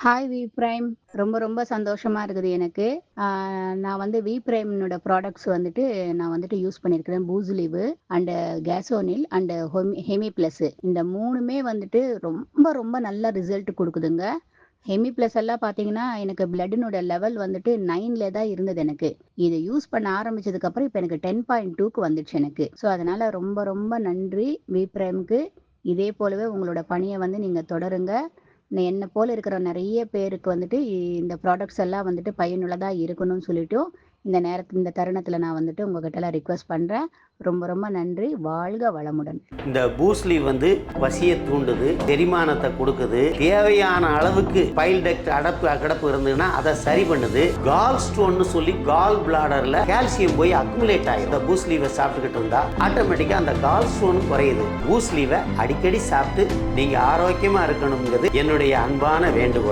Hi we prime. ரொம்ப ரொம்ப சந்தோஷமா இருக்குது எனக்கு. ஆ நான் வந்து வி பிரைம்னோட ப்ராடக்ட்ஸ் வந்துட்டு நான் வந்துட்டு யூஸ் பண்ணியிருக்கிறேன். பூஸ்லிவு அண்டு கேசோனில் அண்டு ஹெமி ப்ளஸ். இந்த 3மே வந்துட்டு ரொம்ப ரொம்ப நல்ல ரிசல்ட் குடுக்குதுங்க. ஹெமி ப்ளஸ் எல்லாம் பார்த்தீங்கன்னா, எனக்கு பிளட்டினோட லெவல் வந்துட்டு 9ல தான் இருந்தது எனக்கு. இத யூஸ் பண்ண ஆரம்பிச்சதுக்கப்புறம் இப்ப எனக்கு 10.2க்கு வந்துடுச்சு எனக்கு. ஸோ, அதனால ரொம்ப ரொம்ப நன்றி வி பிரைம்க்கு. இதே போலவே உங்களோட பணிய வந்து நீங்க தொடருங்க. என்ன போல இருக்கிற நெறைய பேருக்கு வந்துட்டு இந்த ப்ராடக்ட்ஸ் எல்லாம் வந்துட்டு பயனுள்ளதா இருக்கணும்னு சொல்லிட்டும், இந்த தருணத்தில நான் வந்துட்டு உங்ககிட்டலாம் ரிக்வெஸ்ட் பண்றேன். ரொம்ப ரொம்ப நன்றி. வாழ்க வளமுடன். இந்த பூஸ்லி வந்து பசியை தூண்டுது, செரிமானத்தை கொடுக்குது, தேவையான அளவுக்கு பைல் டக்ட் அடப்பு இருந்ததுன்னா அதை சரி பண்ணுது. கால் ஸ்டோன்னு சொல்லி கால் பிளாடர்ல கால்சியம் போய் அக்குமுலேட் ஆகும். இந்த பூஸ்லீவை சாப்பிட்டுக்கிட்டு இருந்தா ஆட்டோமேட்டிக்கா அந்த கால் ஸ்டோன் குறையுது. பூஸ்லீவை அடிக்கடி சாப்பிட்டு நீங்க ஆரோக்கியமா இருக்கணுங்கிறது என்னுடைய அன்பான வேண்டுகோள்.